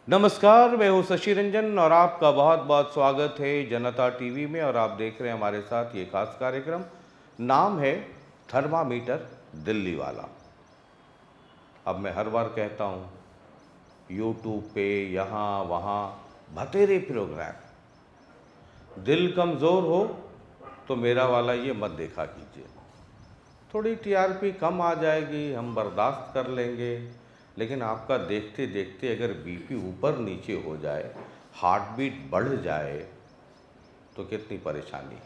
नमस्कार, मैं हूं शशि रंजन और आपका बहुत बहुत स्वागत है जनता टीवी में। और आप देख रहे हैं हमारे साथ ये खास कार्यक्रम। नाम है थर्मामीटर दिल्ली वाला। अब मैं हर बार कहता हूं, यूट्यूब पे यहाँ वहाँ बतेरे प्रोग्राम। दिल कमज़ोर हो तो मेरा वाला ये मत देखा कीजिए। थोड़ी टीआरपी कम आ जाएगी, हम बर्दाश्त कर लेंगे, लेकिन आपका देखते देखते अगर बीपी ऊपर नीचे हो जाए, हार्ट बीट बढ़ जाए तो कितनी परेशानी।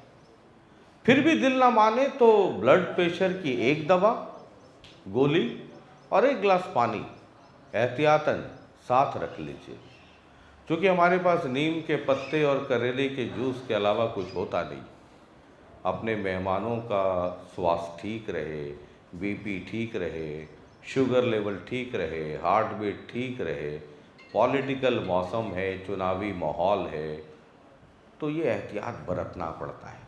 फिर भी दिल ना माने तो ब्लड प्रेशर की एक दवा, गोली और एक गिलास पानी एहतियातन साथ रख लीजिए। क्योंकि हमारे पास नीम के पत्ते और करेले के जूस के अलावा कुछ होता नहीं। अपने मेहमानों का स्वास्थ्य ठीक रहे, बीपी ठीक रहे, शुगर लेवल ठीक रहे, हार्ट बीट ठीक रहे, पॉलिटिकल मौसम है, चुनावी माहौल है, तो ये एहतियात बरतना पड़ता है।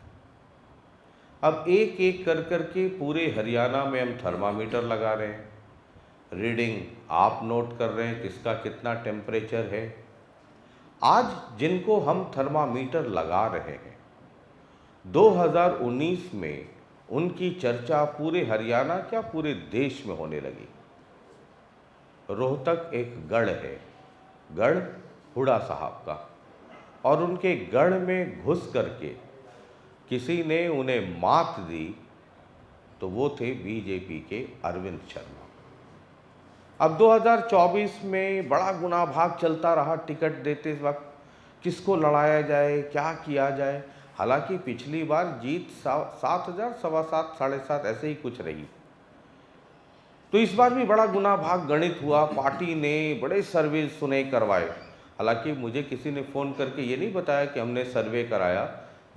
अब एक एक कर कर के पूरे हरियाणा में हम थर्मामीटर लगा रहे हैं। रीडिंग आप नोट कर रहे हैं किसका कितना टेम्परेचर है। आज जिनको हम थर्मामीटर लगा रहे हैं, 2019 में उनकी चर्चा पूरे हरियाणा क्या पूरे देश में होने लगी। रोहतक एक गढ़ है, गढ़ हुडा साहब का, और उनके गढ़ में घुस करके किसी ने उन्हें मात दी तो वो थे बीजेपी के अरविंद शर्मा। अब 2024 में बड़ा गुना भाग चलता रहा टिकट देते वक्त, किसको लड़ाया जाए, क्या किया जाए। हालांकि पिछली बार जीत 7,000, सवा 7, 7.5 ऐसे ही कुछ रही। तो इस बार भी बड़ा गुना भाग गणित हुआ। पार्टी ने बड़े सर्वे सुने करवाए। हालांकि मुझे किसी ने फ़ोन करके ये नहीं बताया कि हमने सर्वे कराया।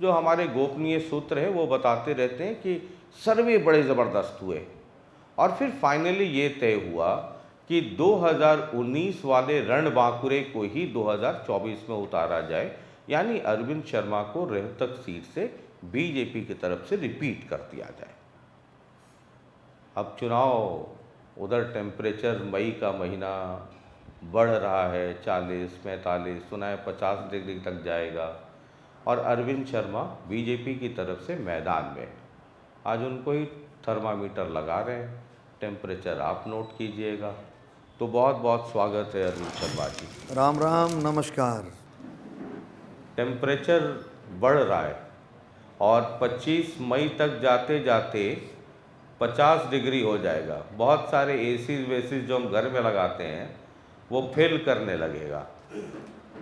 जो हमारे गोपनीय सूत्र हैं वो बताते रहते हैं कि सर्वे बड़े ज़बरदस्त हुए। और फिर फाइनली ये तय हुआ कि 2019 वाले रणबांकुरे को ही 2024 में उतारा जाए, यानी अरविंद शर्मा को रोहतक सीट से बीजेपी की तरफ से रिपीट कर दिया जाए। अब चुनाव, उधर टेम्परेचर मई का महीना बढ़ रहा है, 40, 45, सुना है 50 डिग्री तक जाएगा। और अरविंद शर्मा बीजेपी की तरफ से मैदान में, आज उनको ही थर्मामीटर लगा रहे हैं। टेम्परेचर आप नोट कीजिएगा। तो बहुत बहुत स्वागत है अरविंद शर्मा जी। राम राम, नमस्कार। टेम्परेचर बढ़ रहा है और 25 मई तक जाते जाते 50 डिग्री हो जाएगा। बहुत सारे एसीज वेसीज जो हम घर में लगाते हैं वो फेल करने लगेगा।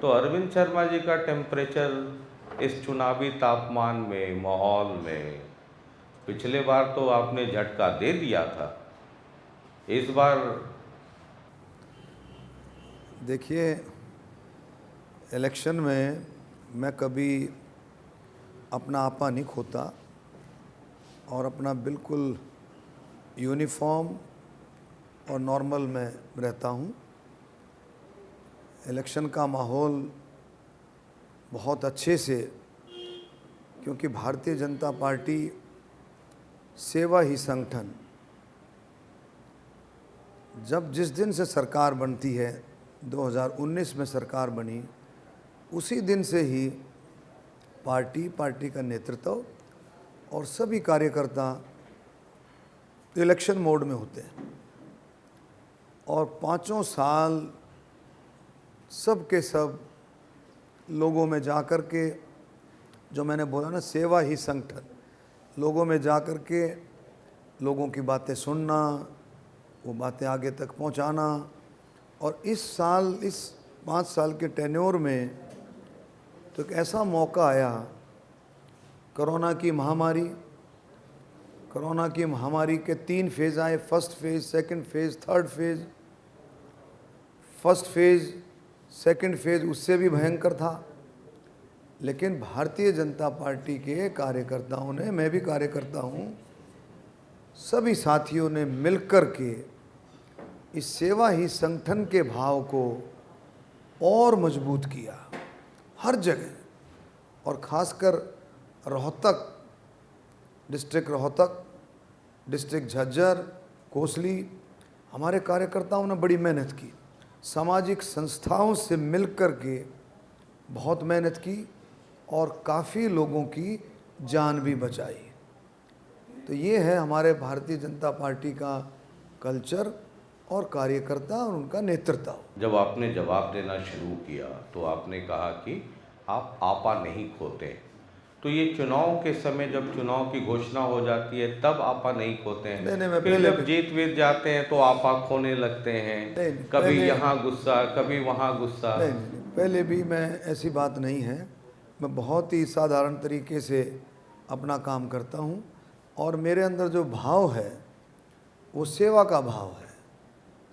तो अरविंद शर्मा जी का टेम्परेचर इस चुनावी तापमान में, माहौल में, पिछले बार तो आपने झटका दे दिया था, इस बार देखिए, इलेक्शन में मैं कभी अपना आपा नहीं खोता और अपना बिल्कुल यूनिफॉर्म और नॉर्मल में रहता हूँ। इलेक्शन का माहौल बहुत अच्छे से, क्योंकि भारतीय जनता पार्टी सेवा ही संगठन, जब जिस दिन से सरकार बनती है, 2019 में सरकार बनी, उसी दिन से ही पार्टी का नेतृत्व और सभी कार्यकर्ता इलेक्शन मोड में होते हैं। और 5 साल सब के सब लोगों में जा कर के, जो मैंने बोला ना, सेवा ही संगठन, लोगों में जा कर के लोगों की बातें सुनना, वो बातें आगे तक पहुंचाना। और इस साल, इस 5 साल के टेन्योर में तो एक ऐसा मौका आया, कोरोना की महामारी के 3 फेज़ आए। First phase, second phase, third phase. First phase, second phase उससे भी भयंकर था, लेकिन भारतीय जनता पार्टी के कार्यकर्ताओं ने, मैं भी कार्यकर्ता हूँ, सभी साथियों ने मिलकर के इस सेवा ही संगठन के भाव को और मजबूत किया हर जगह। और ख़ासकर रोहतक, डिस्ट्रिक्ट झज्जर, कोसली, हमारे कार्यकर्ताओं ने बड़ी मेहनत की। सामाजिक संस्थाओं से मिलकर के बहुत मेहनत की और काफ़ी लोगों की जान भी बचाई। तो ये है हमारे भारतीय जनता पार्टी का कल्चर और कार्यकर्ता और उनका नेतृत्व। जब आपने जवाब देना शुरू किया तो आपने कहा कि आप आपा नहीं खोते। तो ये चुनाव के समय जब चुनाव की घोषणा हो जाती है तब आपा नहीं खोते हैं? नहीं, मैं फिर पहले जब जीत वीत जाते हैं तो आपा खोने लगते हैं? नहीं, कभी पहले यहाँ गुस्सा, कभी वहाँ गुस्सा? नहीं, पहले भी मैं ऐसी बात नहीं है। मैं बहुत ही साधारण तरीके से अपना काम करता हूँ और मेरे अंदर जो भाव है वो सेवा का भाव है।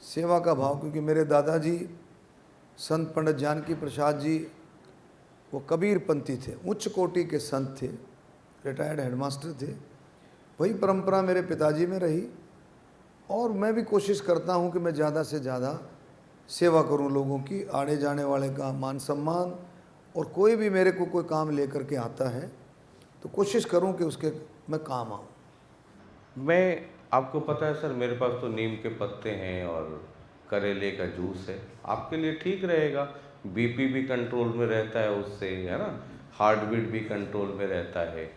सेवा का भाव, क्योंकि मेरे दादाजी संत पंडित जानकी प्रसाद जी वो कबीरपंथी थे, उच्च कोटि के संत थे, रिटायर्ड हेडमास्टर थे। वही परंपरा मेरे पिताजी में रही और मैं भी कोशिश करता हूँ कि मैं ज़्यादा से ज़्यादा सेवा करूँ लोगों की, आने जाने वाले का मान सम्मान, और कोई भी मेरे को कोई काम लेकर के आता है तो कोशिश करूँ कि उसके मैं काम आऊँ। मैं, आपको पता है सर, मेरे पास तो नीम के पत्ते हैं और करेले का जूस है। आपके लिए ठीक रहेगा, बीपी भी कंट्रोल में रहता है उससे, है ना, हार्ट बीट भी कंट्रोल में रहता है।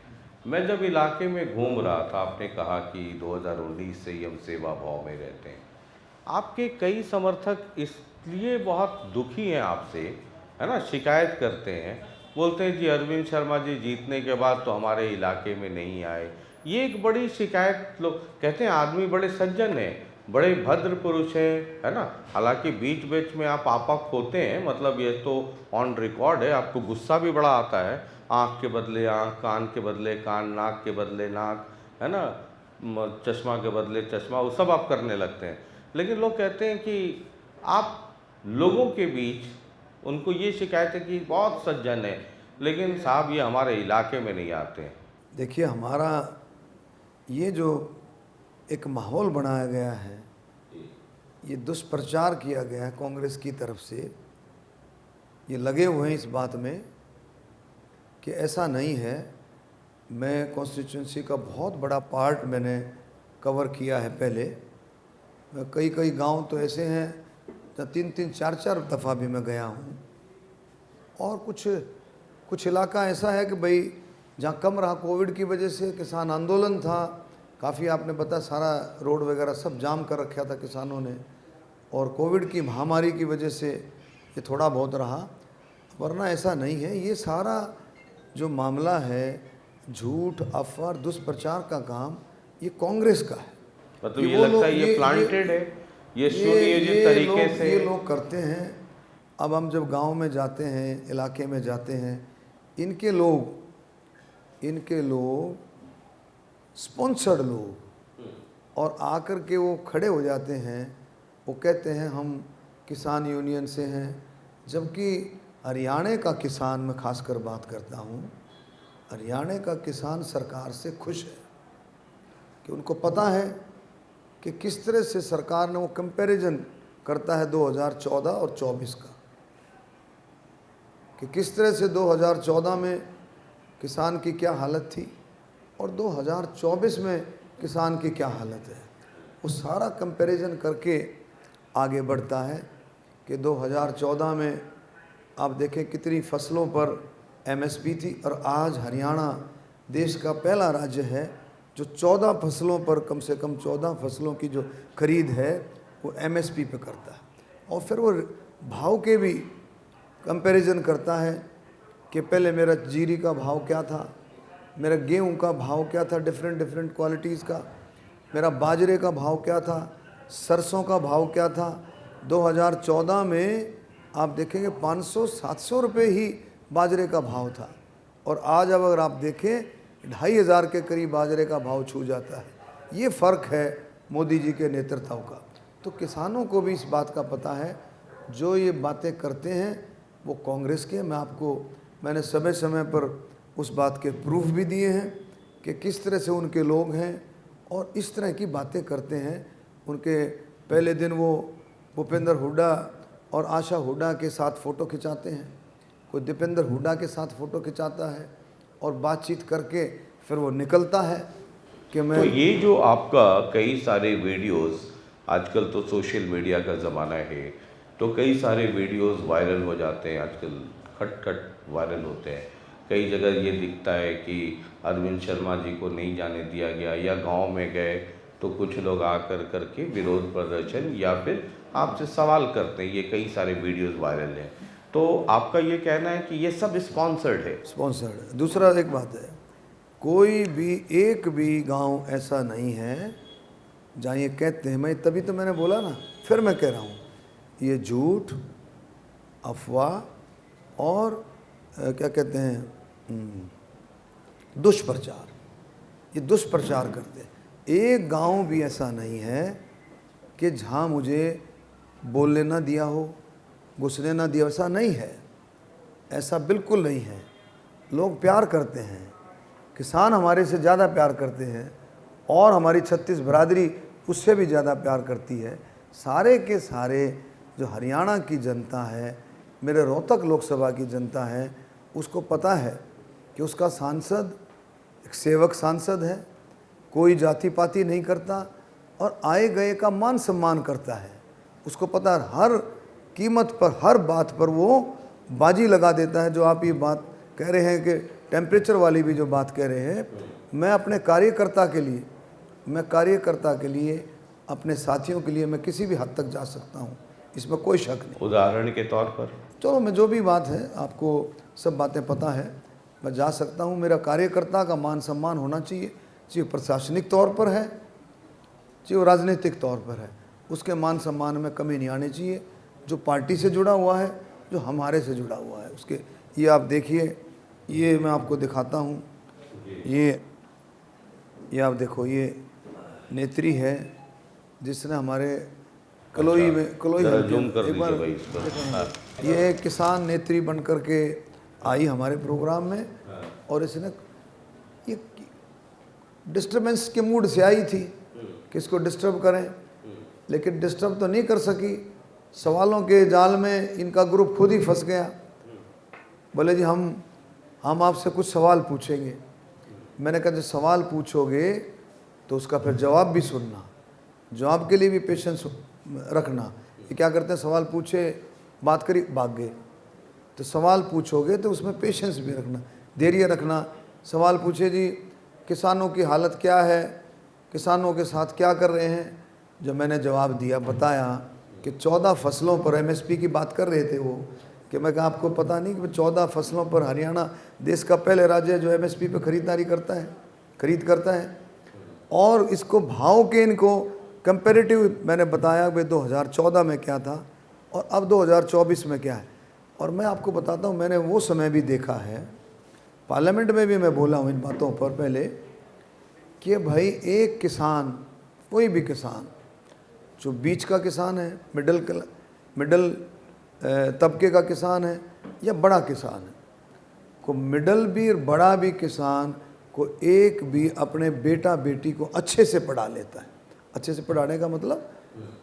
मैं जब इलाके में घूम रहा था, आपने कहा कि 2019 से ही हम सेवा भाव में रहते हैं। आपके कई समर्थक इसलिए बहुत दुखी हैं आपसे, है ना, शिकायत करते हैं, बोलते हैं जी अरविंद शर्मा जी जीतने के बाद तो हमारे इलाके में नहीं आए। ये एक बड़ी शिकायत, लोग कहते हैं आदमी बड़े सज्जन हैं, बड़े भद्र पुरुष हैं, है ना। हालांकि बीच बीच में आप आपा खोते हैं, मतलब ये तो ऑन रिकॉर्ड है। आपको गुस्सा भी बड़ा आता है, आँख के बदले आँख, कान के बदले कान, नाक के बदले नाक, है ना, चश्मा के बदले चश्मा, वो सब आप करने लगते हैं। लेकिन लोग कहते हैं कि आप लोगों के बीच, उनको ये शिकायत है कि बहुत सज्जन है, लेकिन साहब ये हमारे इलाके में नहीं आते हैं। देखिए, हमारा ये जो एक माहौल बनाया गया है, ये दुष्प्रचार किया गया है कांग्रेस की तरफ से, ये लगे हुए हैं इस बात में कि ऐसा नहीं है। मैं कॉन्स्टिट्यूंसी का बहुत बड़ा पार्ट मैंने कवर किया है पहले। कई कई गांव तो ऐसे हैं जहाँ 3-3, 4-4 दफ़ा भी मैं गया हूँ। और कुछ इलाका ऐसा है कि भाई जहाँ कम रहा, कोविड की वजह से किसान आंदोलन था काफ़ी, आपने पता, सारा रोड वगैरह सब जाम कर रखा था किसानों ने, और कोविड की महामारी की वजह से ये थोड़ा बहुत रहा, वरना ऐसा नहीं है। ये सारा जो मामला है, झूठ, अफवाह, दुष्प्रचार का काम, ये कांग्रेस का है। मतलब ये लगता है ये प्लांटेड है, ये सुनियोजित तरीके से ये लोग करते हैं। अब हम जब गांव में जाते हैं, इलाके में जाते हैं, इनके लोग स्पॉन्सर्ड लोग, और आकर के वो खड़े हो जाते हैं, वो कहते हैं हम किसान यूनियन से हैं, जबकि हरियाणा का किसान, मैं खासकर बात करता हूँ, हरियाणा का किसान सरकार से खुश है कि उनको पता है कि किस तरह से सरकार ने, वो कंपैरिजन करता है 2014 और 24 का, कि किस तरह से 2014 में किसान की क्या हालत थी और 2024 में किसान की क्या हालत है। वो सारा कंपैरिजन करके आगे बढ़ता है कि 2014 में आप देखें कितनी फसलों पर एमएसपी थी, और आज हरियाणा देश का पहला राज्य है जो 14 फसलों पर, कम से कम 14 फसलों की जो खरीद है वो एमएसपी पे करता है। और फिर वो भाव के भी कंपैरिजन करता है कि पहले मेरा जीरी का भाव क्या था, मेरा गेहूं का भाव क्या था, डिफरेंट क्वालिटीज़ का, मेरा बाजरे का भाव क्या था, सरसों का भाव क्या था। 2014 में आप देखेंगे 500-700 रुपये ही बाजरे का भाव था, और आज अब अगर आप देखें 2500 के करीब बाजरे का भाव छू जाता है। ये फ़र्क है मोदी जी के नेतृत्व का। तो किसानों को भी इस बात का पता है, जो ये बातें करते हैं वो कांग्रेस के। मैंने समय समय पर उस बात के प्रूफ भी दिए हैं कि किस तरह से उनके लोग हैं और इस तरह की बातें करते हैं। उनके पहले दिन वो भूपेंद्र हुड्डा और आशा हुड्डा के साथ फ़ोटो खिंचाते हैं, कोई दीपेंद्र हुड्डा के साथ फ़ोटो खिंचाता है, और बातचीत करके फिर वो निकलता है कि मैं। तो ये जो आपका कई सारे वीडियोस, आजकल तो सोशल मीडिया का ज़माना है, तो कई सारे वीडियोस वायरल हो जाते हैं आजकल, खट खट वायरल होते हैं। कई जगह ये दिखता है कि अरविंद शर्मा जी को नहीं जाने दिया गया, या गांव में गए तो कुछ लोग आकर करके विरोध प्रदर्शन या फिर आपसे सवाल करते हैं। ये कई सारे वीडियोस वायरल हैं। तो आपका ये कहना है कि ये सब स्पॉन्सर्ड है? स्पॉन्सर्ड। दूसरा एक बात है, कोई भी एक भी गांव ऐसा नहीं है जहाँ ये कहते हैं, मैं तभी तो मैंने बोला ना, फिर मैं कह रहा हूँ, ये झूठ, अफवाह और क्या कहते हैं, दुष्प्रचार, ये दुष्प्रचार करते हैं। एक गांव भी ऐसा नहीं है कि जहाँ मुझे बोलने ना दिया हो, घुसने ना दिया, ऐसा नहीं है, ऐसा बिल्कुल नहीं है। लोग प्यार करते हैं, किसान हमारे से ज़्यादा प्यार करते हैं, और हमारी 36 बरादरी उससे भी ज़्यादा प्यार करती है। सारे के सारे जो हरियाणा की जनता है, मेरे रोहतक लोकसभा की जनता है, उसको पता है कि उसका सांसद एक सेवक सांसद है, कोई जाति पाति नहीं करता और आए गए का मान सम्मान करता है। उसको पता है हर कीमत पर, हर बात पर वो बाजी लगा देता है। जो आप ये बात कह रहे हैं कि टेम्परेचर वाली भी जो बात कह रहे हैं, मैं अपने कार्यकर्ता के लिए, अपने साथियों के लिए मैं किसी भी हद तक जा सकता हूँ, इसमें कोई शक नहीं। उदाहरण के तौर पर? चलो, मैं जो भी बात है, आपको सब बातें पता है, मैं जा सकता हूँ। मेरा कार्यकर्ता का मान सम्मान होना चाहिए, चाहे प्रशासनिक तौर पर है, चाहे वो राजनीतिक तौर पर है, उसके मान सम्मान में कमी नहीं आनी चाहिए। जो पार्टी से जुड़ा हुआ है, जो हमारे से जुड़ा हुआ है, उसके, ये आप देखिए, ये मैं आपको दिखाता हूँ, ये आप देखो, ये नेत्री है जिसने हमारे कलोई में, एक बार ये किसान नेत्री बन कर के आई हमारे प्रोग्राम में, और इसने ये डिस्टर्बेंस के मूड से आई थी कि इसको डिस्टर्ब करें, लेकिन डिस्टर्ब तो नहीं कर सकी। सवालों के जाल में इनका ग्रुप खुद ही फंस गया। बोले जी हम आपसे कुछ सवाल पूछेंगे। मैंने कहा जो सवाल पूछोगे तो उसका फिर जवाब भी सुनना, जवाब के लिए भी पेशेंस रखना। ये क्या करते हैं, सवाल पूछे, बात करी, भाग गए। तो सवाल पूछोगे तो उसमें पेशेंस भी रखना, धैर्य रखना। सवाल पूछे जी किसानों की हालत क्या है, किसानों के साथ क्या कर रहे हैं। जो मैंने जवाब दिया, बताया कि 14 फसलों पर एमएसपी की बात कर रहे थे वो, कि मैं कहा आपको पता नहीं कि 14 फसलों पर हरियाणा देश का पहले राज्य है जो एमएसपी पे खरीदारी करता है, खरीद करता है। और इसको भाव के इनको कंपैरेटिव मैंने बताया कि 2014 में क्या था और अब 2024 में क्या है। और मैं आपको बताता हूँ, मैंने वो समय भी देखा है, पार्लियामेंट में भी मैं बोला हूँ इन बातों पर पहले, कि भाई एक किसान, कोई भी किसान, जो बीच का किसान है, मिडल तबके का किसान है या बड़ा किसान है, को मिडल भी और बड़ा भी किसान को एक भी अपने बेटा बेटी को अच्छे से पढ़ा लेता है। अच्छे से पढ़ाने का मतलब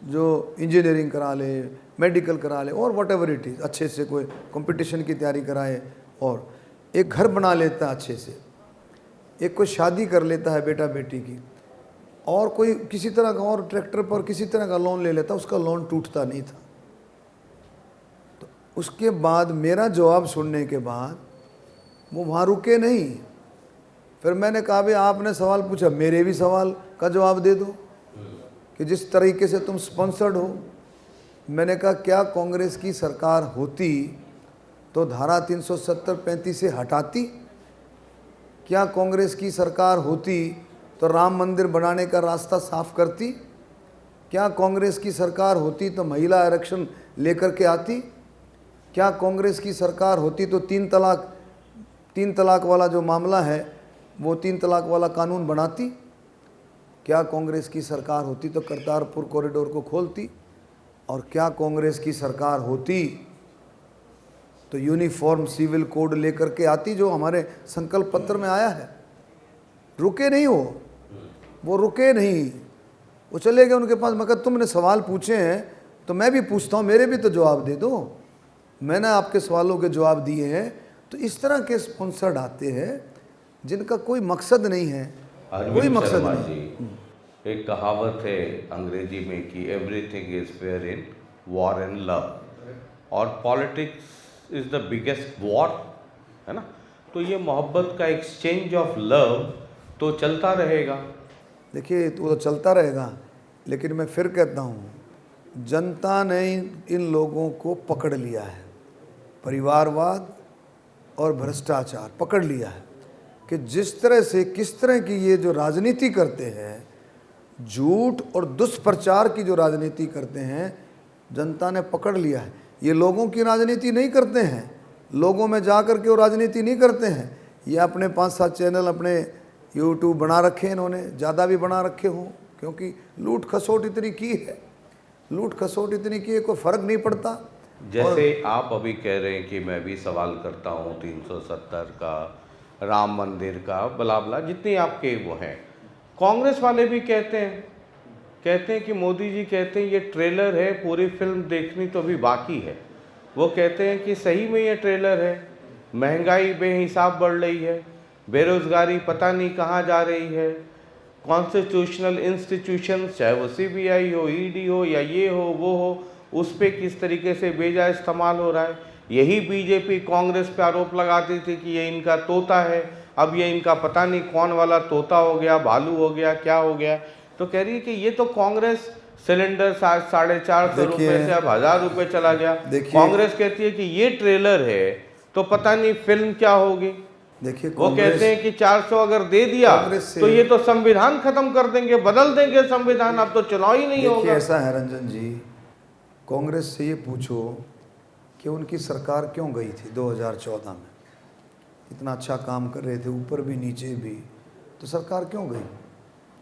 जो इंजीनियरिंग करा ले, मेडिकल करा ले, और वट एवर इट इज़, अच्छे से कोई कंपटीशन की तैयारी कराए, और एक घर बना लेता है अच्छे से, एक कोई शादी कर लेता है बेटा बेटी की, और कोई किसी तरह का और ट्रैक्टर पर किसी तरह का लोन ले लेता, उसका लोन टूटता नहीं था। तो उसके बाद मेरा जवाब सुनने के बाद वो वहाँ रुके नहीं। फिर मैंने कहा भाई आपने सवाल पूछा, मेरे भी सवाल का जवाब दे दो कि जिस तरीके से तुम स्पॉन्सर्ड हो। मैंने कहा क्या कांग्रेस की सरकार होती तो धारा 370-35 से हटाती? क्या कांग्रेस की सरकार होती तो राम मंदिर बनाने का रास्ता साफ करती? क्या कांग्रेस की सरकार होती तो महिला आरक्षण लेकर के आती? क्या कांग्रेस की सरकार होती तो तीन तलाक वाला जो मामला है वो 3 तलाक वाला कानून बनाती? क्या कांग्रेस की सरकार होती तो करतारपुर कॉरिडोर को खोलती? और क्या कांग्रेस की सरकार होती तो यूनिफॉर्म सिविल कोड लेकर के आती जो हमारे संकल्प पत्र में आया है? रुके नहीं वो रुके नहीं, वो चले गए उनके पास। मगर तुमने सवाल पूछे हैं तो मैं भी पूछता हूँ, मेरे भी तो जवाब दे दो। मैंने आपके सवालों के जवाब दिए हैं। तो इस तरह के स्पॉन्सर्ड आते हैं जिनका कोई मकसद नहीं है, कोई मकसद नहीं। एक कहावत है अंग्रेजी में कि everything is fair in war and love. और politics is the biggest war, है ना। तो ये मोहब्बत का एक्सचेंज ऑफ लव तो चलता रहेगा। देखिए तो वो तो चलता रहेगा, लेकिन मैं फिर कहता हूँ, जनता ने इन लोगों को पकड़ लिया है, परिवारवाद और भ्रष्टाचार पकड़ लिया है कि जिस तरह से किस तरह की ये जो राजनीति करते हैं, झूठ और दुष्प्रचार की जो राजनीति करते हैं, जनता ने पकड़ लिया है। ये लोगों की राजनीति नहीं करते हैं, लोगों में जा कर के वो राजनीति नहीं करते हैं। ये अपने 5-7 चैनल अपने यूट्यूब बना रखे हैं, इन्होंने ज़्यादा भी बना रखे हों, क्योंकि लूट खसोट इतनी की है, लूट खसोट इतनी की है, कोई फ़र्क नहीं पड़ता। जैसे आप अभी कह रहे हैं कि मैं भी सवाल करता हूँ 370 का, राम मंदिर का, बला बला जितनी आपके वो हैं, कांग्रेस वाले भी कहते हैं कि मोदी जी कहते हैं ये ट्रेलर है, पूरी फिल्म देखनी तो अभी बाकी है। वो कहते हैं कि सही में ये ट्रेलर है। महंगाई बेहिसाब बढ़ रही है, बेरोज़गारी पता नहीं कहाँ जा रही है, कॉन्स्टिट्यूशनल इंस्टीट्यूशन चाहे वो सीबीआई हो, ईडी हो या ये हो वो हो, उस पर किस तरीके से बेजा इस्तेमाल हो रहा है। यही बीजेपी कांग्रेस पे आरोप लगाती थी कि ये इनका तोता है, अब ये इनका पता नहीं कौन वाला तोता हो गया, भालू हो गया, क्या हो गया। तो कह रही है कि ये तो कांग्रेस सिलेंडर 450 रुपये से अब 1000 रुपये चला गया। कांग्रेस कहती है कि ये ट्रेलर है तो पता नहीं फिल्म क्या होगी। देखिए वो कहते हैं कि 400 अगर दे दिया तो ये तो संविधान खत्म कर देंगे, बदल देंगे संविधान, अब तो चुनाव ही नहीं होगा। ऐसा है रंजन जी, कांग्रेस से ये पूछो कि उनकी सरकार क्यों गई थी 2014 में, इतना अच्छा काम कर रहे थे, ऊपर भी नीचे भी, तो सरकार क्यों गई?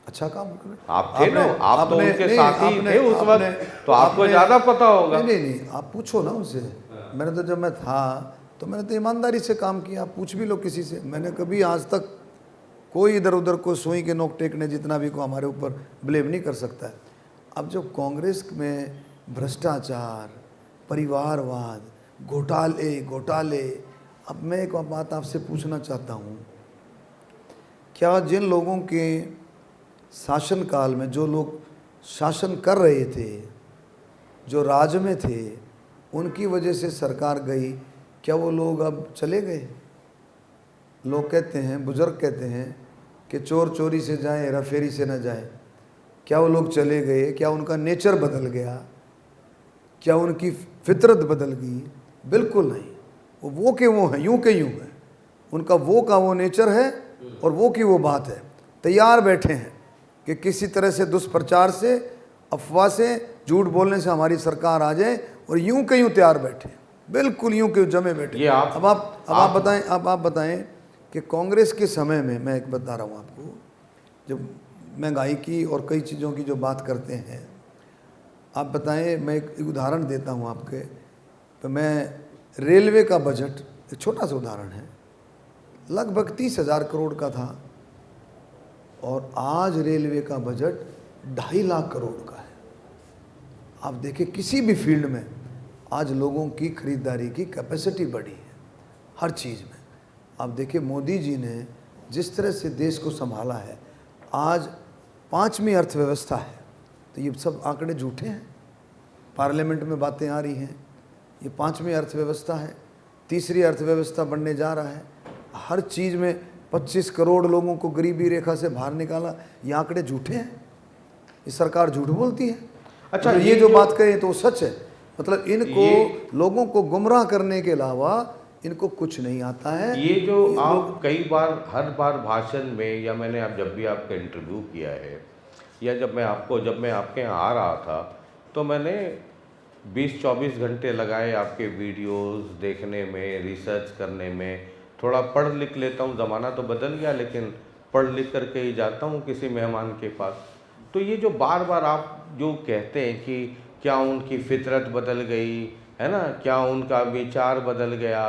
अच्छा काम कर रहे आप थे ना, आप तो उनके साथ ही थे उस वक्त, तो आपको ज्यादा पता होगा। नहीं, आप पूछो ना उनसे। मैंने तो जब मैं था तो मैंने तो ईमानदारी से काम किया, आप पूछ भी लो किसी से। मैंने कभी आज तक कोई इधर उधर को सुई के नोक टेकने जितना भी को हमारे ऊपर ब्लेम नहीं कर सकता है। अब जब कांग्रेस में भ्रष्टाचार, परिवारवाद, घोटाले, अब मैं एक बात आपसे पूछना चाहता हूँ, क्या जिन लोगों के शासनकाल में जो लोग शासन कर रहे थे, जो राज में थे, उनकी वजह से सरकार गई, क्या वो लोग अब चले गए? लोग कहते हैं, बुजुर्ग कहते हैं कि चोर चोरी से जाए, हेराफेरी से न जाए। क्या वो लोग चले गए? क्या उनका नेचर बदल गया? क्या उनकी फितरत बदल गई? बिल्कुल नहीं। वो के वो हैं, यूं के यूं हैं। उनका वो का वो नेचर है और वो की वो बात है। तैयार बैठे हैं कि किसी तरह से दुष्प्रचार से, अफवाह से, झूठ बोलने से हमारी सरकार आ जाए, और यूं के यूं तैयार बैठे, बिल्कुल यूं के जमे बैठे। अब आप बताएं कि कांग्रेस के समय में, मैं एक बता रहा हूँ आपको, जब महंगाई की और कई चीज़ों की जो बात करते हैं, आप बताएं, मैं एक उदाहरण देता हूँ आपके। तो मैं रेलवे का बजट, एक छोटा सा उदाहरण है, लगभग 30,000 करोड़ का था, और आज रेलवे का बजट 2.5 लाख करोड़ का है। आप देखिए किसी भी फील्ड में आज लोगों की खरीदारी की कैपेसिटी बढ़ी है, हर चीज़ में। आप देखिए मोदी जी ने जिस तरह से देश को संभाला है, आज 5वीं अर्थव्यवस्था है। तो ये सब आंकड़े झूठे हैं, पार्लियामेंट में बातें आ रही हैं, ये 5वीं अर्थव्यवस्था है, तीसरी अर्थव्यवस्था बनने जा रहा है। हर चीज़ में 25 करोड़ लोगों को गरीबी रेखा से बाहर निकाला। ये आंकड़े झूठे हैं, ये सरकार झूठ बोलती है। अच्छा, ये जो बात करें तो सच है। मतलब इनको लोगों को गुमराह करने के अलावा इनको कुछ नहीं आता है। ये जो आप कई बार, हर बार भाषण में, या मैंने आप जब भी आपका इंटरव्यू किया है, या जब मैं आपके यहाँ आ रहा था, तो मैंने 20-24 घंटे लगाए आपके वीडियोस देखने में, रिसर्च करने में। थोड़ा पढ़ लिख लेता हूँ, ज़माना तो बदल गया, लेकिन पढ़ लिख करके ही जाता हूँ किसी मेहमान के पास। तो ये जो बार बार आप जो कहते हैं कि क्या उनकी फितरत बदल गई है ना, क्या उनका विचार बदल गया,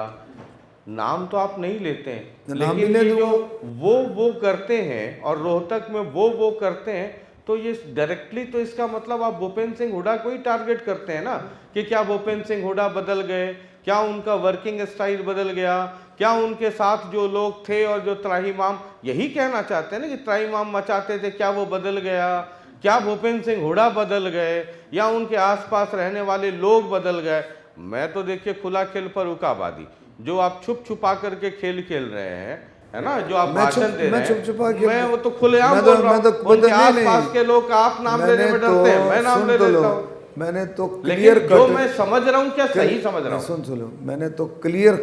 नाम तो आप नहीं लेते हैं, लेकिन ये जो वो करते हैं और रोहतक में वो करते हैं, तो ये डायरेक्टली तो इसका मतलब आप भूपेंद्र सिंह हुड्डा को ही टारगेट करते हैं ना, कि क्या भूपेंद्र सिंह हुड्डा बदल गए, क्या उनका वर्किंग स्टाइल बदल गया, क्या उनके साथ जो लोग थे और जो त्राहिमाम, यही कहना चाहते हैं ना कि त्राहिमाम मचाते थे, क्या वो बदल गया? क्या भूपेंद्र सिंह हुड्डा बदल गए, या उनके आसपास रहने वाले लोग बदल गए? मैं तो देखिए खुला खेल पर उकाबादी, जो आप छुप छुपा करके खेल खेल रहे हैं, है ना, जो आप भाषण दे रहे हैं, मैं वो तो खुलेआम बोल रहा हूँ। उनके आसपास के लोग आप नाम लेने में डरते हैं, मैं नाम ले लेता हूँ। मैंने तो क्लियर कट, जो मैं समझ रहा हूँ क्या सही समझ रहा हूँ, सुन लो, मैंने तो क्लियर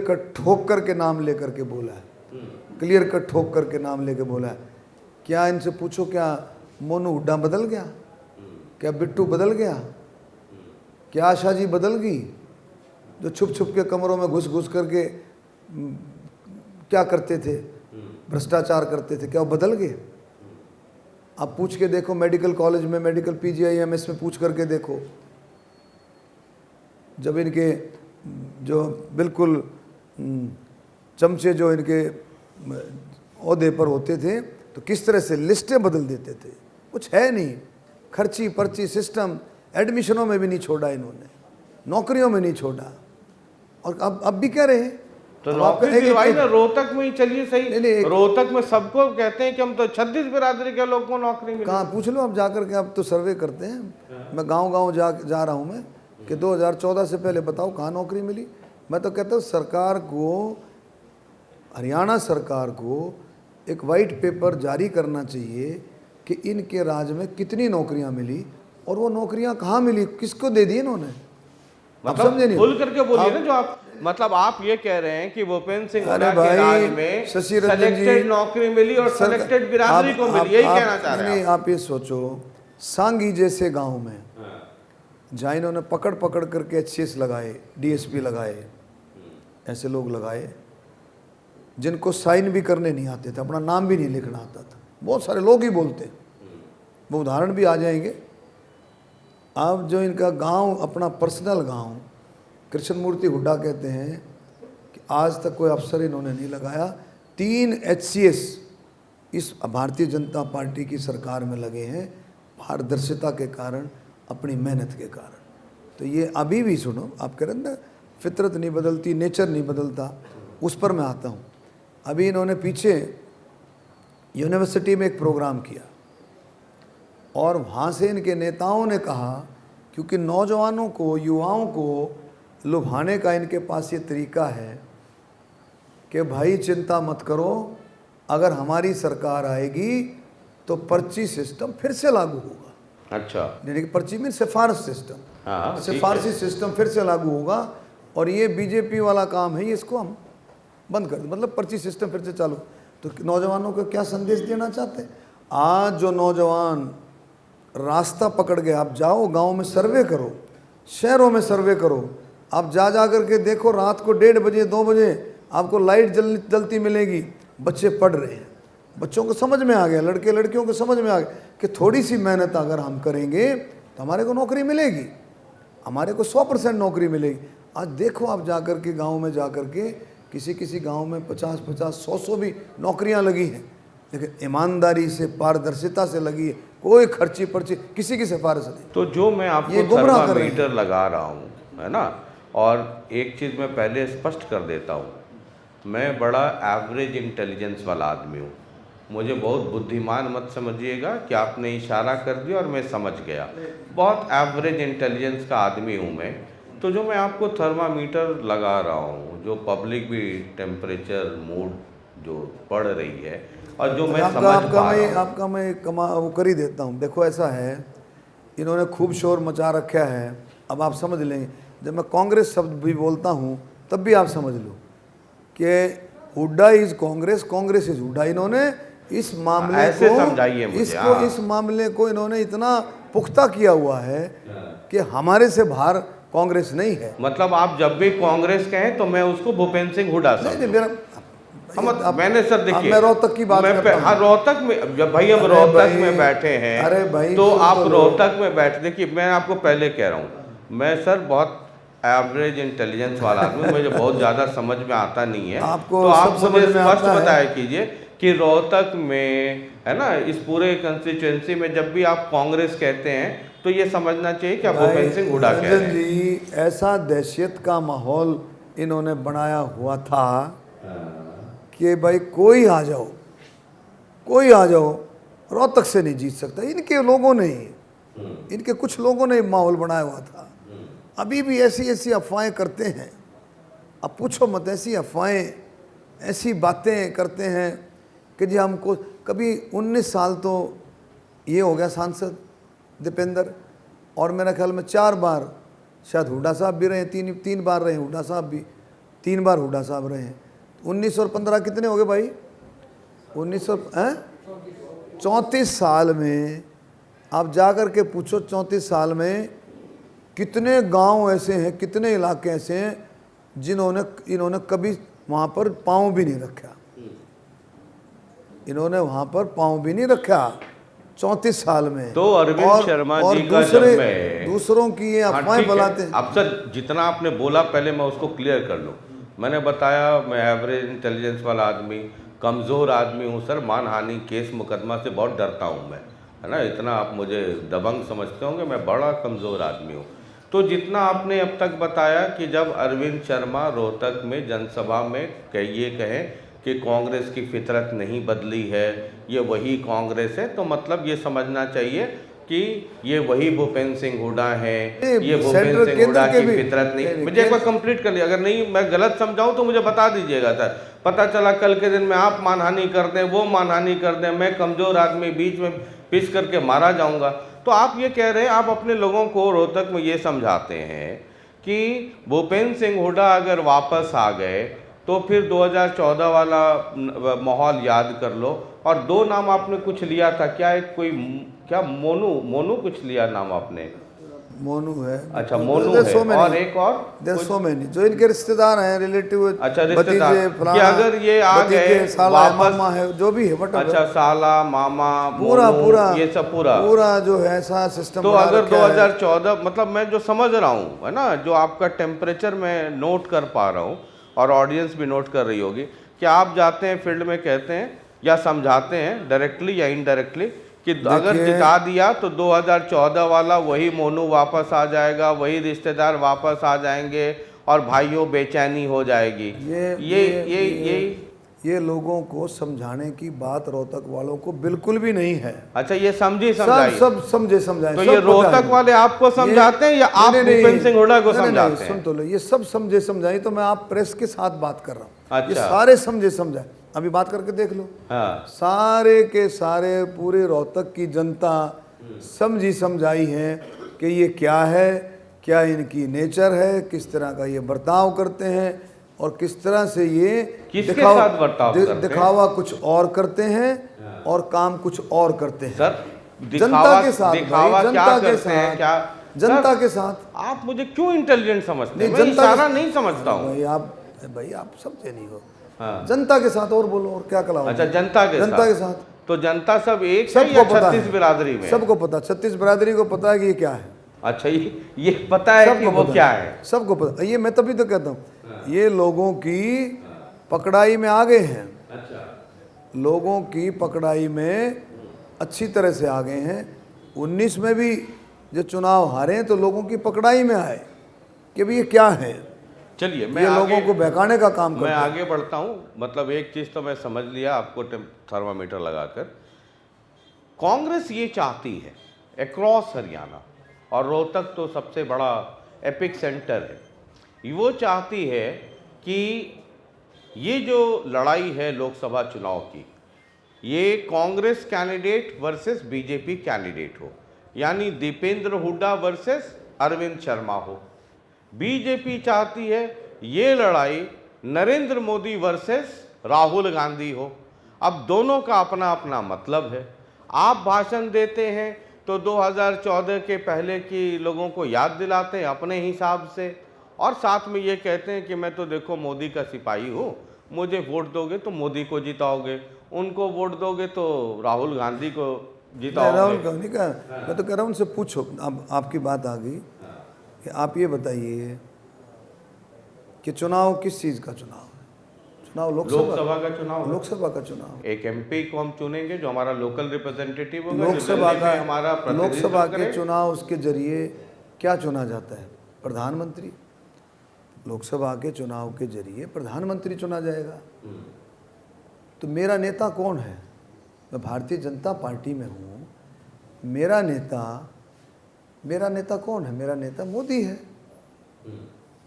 कट ठोक करके नाम लेकर के बोला है, क्लियर कट ठोक करके नाम लेके बोला है। क्या इनसे पूछो, क्या मोनू हुड्डा बदल गया, क्या बिट्टू बदल गया, क्या आशा जी बदल गई, जो छुप छुप के कमरों में घुस घुस करके क्या करते थे, भ्रष्टाचार करते थे, क्या वो बदल गए? आप पूछ के देखो, मेडिकल कॉलेज में, मेडिकल PGIMS में पूछ करके देखो, जब इनके जो बिल्कुल चमचे जो इनके ओहदे पर होते थे तो किस तरह से लिस्टें बदल देते थे। कुछ है नहीं, खर्ची पर्ची सिस्टम, एडमिशनों में भी नहीं छोड़ा इन्होंने, नौकरियों में नहीं छोड़ा, और अब भी कह रहे हैं तो नौकरी दिलवाई ना, रोहतक में ही चलिए सही। नहीं, रोहतक में सबको कहते हैं कि हम तो 36 बिरादरी के लोगों को नौकरी मिली। कहाँ पूछ लो आप जाकर के, अब तो सर्वे करते हैं, मैं गांव जा रहा हूँ मैं कि 2014 से पहले बताओ कहाँ नौकरी मिली। मैं तो कहता हूँ सरकार को, हरियाणा सरकार को एक वाइट पेपर जारी करना चाहिए कि इनके राज्य में कितनी नौकरियां मिली और वो नौकरियां कहाँ मिली, किसको दे दी इन्होंने। मतलब समझे नहीं, खुल करके बोलिए ना, जो आप मतलब आप ये कह रहे हैं कि भूपेंद्र सिंह हुड्डा के राज में सेलेक्टेड नौकरी मिली और सेलेक्टेड बिरादरी को मिली, यही कहना चाह रहे हैं आप? ये सोचो, सांगी जैसे गांव में जहाँ इन्होंने पकड़ पकड़ करके HCS लगाए, DSP लगाए, ऐसे लोग लगाए जिनको साइन भी करने नहीं आते थे, अपना नाम भी नहीं लिखना आता था, बहुत सारे लोग ही बोलते, वो उदाहरण भी आ जाएंगे। अब जो इनका गांव, अपना पर्सनल गांव, कृष्ण मूर्ति हुड्डा कहते हैं कि आज तक कोई अफसर इन्होंने नहीं लगाया, 3 HCS इस भारतीय जनता पार्टी की सरकार में लगे हैं, पारदर्शिता के कारण, अपनी मेहनत के कारण। तो ये अभी भी सुनो, आप कह रहे हैं ना फितरत नहीं बदलती, नेचर नहीं बदलता, उस पर मैं आता हूँ। अभी इन्होंने पीछे यूनिवर्सिटी में एक प्रोग्राम किया और वहाँ से इनके नेताओं ने कहा, क्योंकि नौजवानों को, युवाओं को लुभाने का इनके पास ये तरीका है कि भाई चिंता मत करो, अगर हमारी सरकार आएगी तो पर्ची सिस्टम फिर से लागू होगा। अच्छा, यानी कि पर्ची में सिफारिश सिस्टम, हाँ, सिफारिशी सिस्टम फिर से लागू होगा और ये बीजेपी वाला काम है, ये इसको हम बंद कर दें, मतलब पर्ची सिस्टम फिर से चालू। तो नौजवानों को क्या संदेश देना चाहते हैं? आज जो नौजवान रास्ता पकड़ गए, आप जाओ गांव में सर्वे करो, शहरों में सर्वे करो, आप जा करके देखो, रात को 1:30 बजे 2 बजे आपको लाइट जलती मिलेगी, बच्चे पढ़ रहे हैं, बच्चों को समझ में आ गया, लड़के लड़कियों को समझ में आ गया कि थोड़ी सी मेहनत अगर हम करेंगे तो हमारे को नौकरी मिलेगी, हमारे को 100% नौकरी मिलेगी। आज देखो आप जा कर के गाँव में जा कर के, किसी गांव में 50-50, 100 भी नौकरियां लगी हैं, लेकिन ईमानदारी से, पारदर्शिता से लगी है, कोई खर्ची पर्ची किसी की सिफारिश नहीं। तो जो मैं आपको थर्मामीटर लगा रहा हूँ, है ना, और एक चीज़ मैं पहले स्पष्ट कर देता हूँ, मैं बड़ा एवरेज इंटेलिजेंस वाला आदमी हूँ, मुझे बहुत बुद्धिमान मत समझिएगा कि आपने इशारा कर दिया और मैं समझ गया, बहुत एवरेज इंटेलिजेंस का आदमी हूँ मैं। तो जो मैं आपको थर्मामीटर लगा रहा हूँ, जो पब्लिक भी टेम्परेचर मूड जो पढ़ रही है, और जो मैं आपका मैं वो कर ही देता हूँ। देखो ऐसा है, इन्होंने खूब शोर मचा रखा है, अब आप समझ लें, जब मैं कांग्रेस शब्द भी बोलता हूँ तब भी आप समझ लो कि हुड्डा इज कांग्रेस, कांग्रेस इज हुड्डा। इन्होंने इस मामले को, समझाइए मुझे, इस मामले को इन्होंने इतना पुख्ता किया हुआ है कि हमारे से बाहर कांग्रेस नहीं है। मतलब आप जब भी कांग्रेस कहें तो मैं उसको भूपेंद्र सिंह हुड्डा से, मैंने सर देखिए, मैं रोहतक की बात करता हूं। हाँ, रोहतक में, जब भाई हम रोहतक में बैठे हैं, अरे भाई, तो आप रोहतक में बैठे, देखिए मैं आपको पहले कह रहा हूँ, मैं सर बहुत एवरेज इंटेलिजेंस वाला आदमी, मुझे बहुत ज़्यादा समझ में आता नहीं है, आपको तो आप सब मुझे समझ में स्पष्ट आता है। बताया कीजिए कि रोहतक में, है ना, इस पूरे कंस्टिट्यूएंसी में जब भी आप कांग्रेस कहते हैं तो ये समझना चाहिए कि आप भूपेंद्र सिंह हुड्डा कह रहे हैं। जी, ऐसा दहशत का माहौल इन्होंने बनाया हुआ था कि भाई कोई आ जाओ, कोई आ जाओ, रोहतक से नहीं जीत सकता। इनके लोगों ने ही, इनके कुछ लोगों ने माहौल बनाया हुआ था अभी भी ऐसी ऐसी अफवाहें करते हैं, अब पूछो मत, ऐसी अफवाहें, ऐसी बातें करते हैं कि जी हमको कभी 19 साल तो ये हो गया सांसद दीपेंद्र, और मेरा ख्याल में 4 बार शायद हुड्डा साहब भी रहे, तीन बार रहे हुड्डा साहब भी, 3 बार हुड्डा साहब रहे हैं। 19 और 15 कितने हो गए भाई? 34 साल में आप जाकर के पूछो, 34 साल में कितने गांव ऐसे हैं, कितने इलाके ऐसे हैं इन्होंने कभी वहाँ पर पाँव भी नहीं रखा, इन्होंने वहाँ पर पाँव भी नहीं रखा 34 साल में। तो अरविंद शर्मा और जी का दूसरों की ये अफवाहें फैलाते हैं। अब सर जितना आपने बोला पहले मैं उसको क्लियर कर लूँ। मैंने बताया मैं एवरेज इंटेलिजेंस वाला आदमी, कमज़ोर आदमी हूँ सर, मानहानि केस मुकदमा से बहुत डरता हूँ मैं, है ना, इतना आप मुझे दबंग समझते होंगे, मैं बड़ा कमज़ोर आदमी हूँ। तो जितना आपने अब तक बताया कि जब अरविंद शर्मा रोहतक में जनसभा में ये कहें कि कांग्रेस की फितरत नहीं बदली है, ये वही कांग्रेस है, तो मतलब ये समझना चाहिए कि ये वही भूपेंद्र सिंह हुड्डा है, ये भूपेंद्र सिंह हुड्डा की फितरत नहीं। मुझे एक बार कंप्लीट कर लिया, अगर नहीं मैं गलत समझाऊं तो मुझे बता दीजिएगा सर। पता चला कल के दिन में आप मानहानि कर दें, वो मानहानि कर दें, मैं कमज़ोर आदमी बीच में पिस करके मारा जाऊंगा। तो आप ये कह रहे हैं, आप अपने लोगों को रोहतक में ये समझाते हैं कि भूपेंद्र सिंह हुड्डा अगर वापस आ गए तो फिर 2014 वाला माहौल याद कर लो। और 2 नाम आपने कुछ लिया था, क्या एक कोई क्या मोनू कुछ लिया नाम आपने? मोनू है, अच्छा मोनू है, और एक और देशों में नहीं, जो इनके रिश्तेदार हैं, रिलेटिव, अच्छा रिश्तेदार, कि अगर ये आ गए वापस, मामा है, जो भी है, अच्छा साला मामा पूरा ये सब पूरा जो है ऐसा सिस्टम। तो अगर 2014 मतलब मैं जो समझ रहा हूँ, है ना, जो आपका टेम्परेचर मैं नोट कर पा रहा हूँ और ऑडियंस भी नोट कर रही होगी, कि आप जाते हैं फील्ड में, कहते हैं या समझाते हैं डायरेक्टली या इनडायरेक्टली कि अगर जिता दिया तो 2014 वाला वही मोनू वापस आ जाएगा, वही रिश्तेदार वापस आ जाएंगे और भाइयों बेचैनी हो जाएगी। ये लोगों को समझाने की बात रोहतक वालों को बिल्कुल भी नहीं है। अच्छा ये समझाइए, सब समझाए। तो ये रोहतक वाले आपको समझाते हैं या आप भूपेंद्र सिंह हुड्डा को समझाते हैं? सुन तो लो, ये सब समझाई, तो मैं आप प्रेस के साथ बात कर रहा हूँ। अच्छा। ये सारे समझाए, अभी बात करके देख लो। हाँ। सारे के सारे पूरे रोहतक की जनता समझाई है कि ये क्या है, क्या इनकी नेचर है, किस तरह का ये बर्ताव करते हैं और किस तरह से ये दिखावा कुछ और करते हैं और काम कुछ और करते हैं। सर जनता के साथ, जनता के साथ आप मुझे क्यों इंटेलिजेंट समझते हैं? मैं इशारा नहीं समझता हूँ भाई, आप समझे नहीं हो। हाँ। जनता के साथ और बोलो, और क्या कलाओ? अच्छा जनता के साथ, तो जनता सब एक सबको है या 36 बिरादरी में? सबको पता, 36 बिरादरी को पता है कि ये क्या है। अच्छा ये पता है कि वो क्या है, सबको पता। ये मैं तभी तो कहता हूँ, ये लोगों की पकड़ाई में आ गए हैं। अच्छा, लोगों की पकड़ाई में अच्छी तरह से आ गए हैं। 19 में भी जो चुनाव हारे तो लोगों की पकड़ाई में आए कि भाई ये क्या है। चलिए मैं लोगों को बहकाने का काम करता है। मैं आगे बढ़ता हूँ। मतलब एक चीज़ तो मैं समझ लिया आपको थर्मामीटर लगाकर, कांग्रेस ये चाहती है अक्रॉस हरियाणा, और रोहतक तो सबसे बड़ा एपिक सेंटर है, वो चाहती है कि ये जो लड़ाई है लोकसभा चुनाव की, ये Congress candidate versus BJP candidate हो, यानी दीपेंद्र हुड्डा वर्सेस अरविंद शर्मा हो। बीजेपी चाहती है ये लड़ाई नरेंद्र मोदी वर्सेस राहुल गांधी हो। अब दोनों का अपना अपना मतलब है। आप भाषण देते हैं तो 2014 के पहले की लोगों को याद दिलाते हैं अपने हिसाब से, और साथ में ये कहते हैं कि मैं तो देखो मोदी का सिपाही हूँ, मुझे वोट दोगे तो मोदी को जिताओगे, उनको वोट दोगे तो राहुल गांधी को जिताओगे। राहुल गांधी का मैं तो कह रहा हूँ उनसे पूछो। अब आपकी बात आ गई कि आप ये बताइए कि चुनाव किस चीज़ का चुनाव है? चुनाव लोकसभा का चुनाव, लोकसभा का चुनाव। एक एमपी को हम चुनेंगे जो हमारा लोकल रिप्रेजेंटेटिव होगा, लोकसभा का हमारा लोकसभा के चुनाव, उसके जरिए क्या चुना जाता है? प्रधानमंत्री। लोकसभा के चुनाव के जरिए प्रधानमंत्री चुना जाएगा। तो मेरा नेता कौन है? मैं भारतीय जनता पार्टी में हूँ। मेरा नेता कौन है? मेरा नेता मोदी है।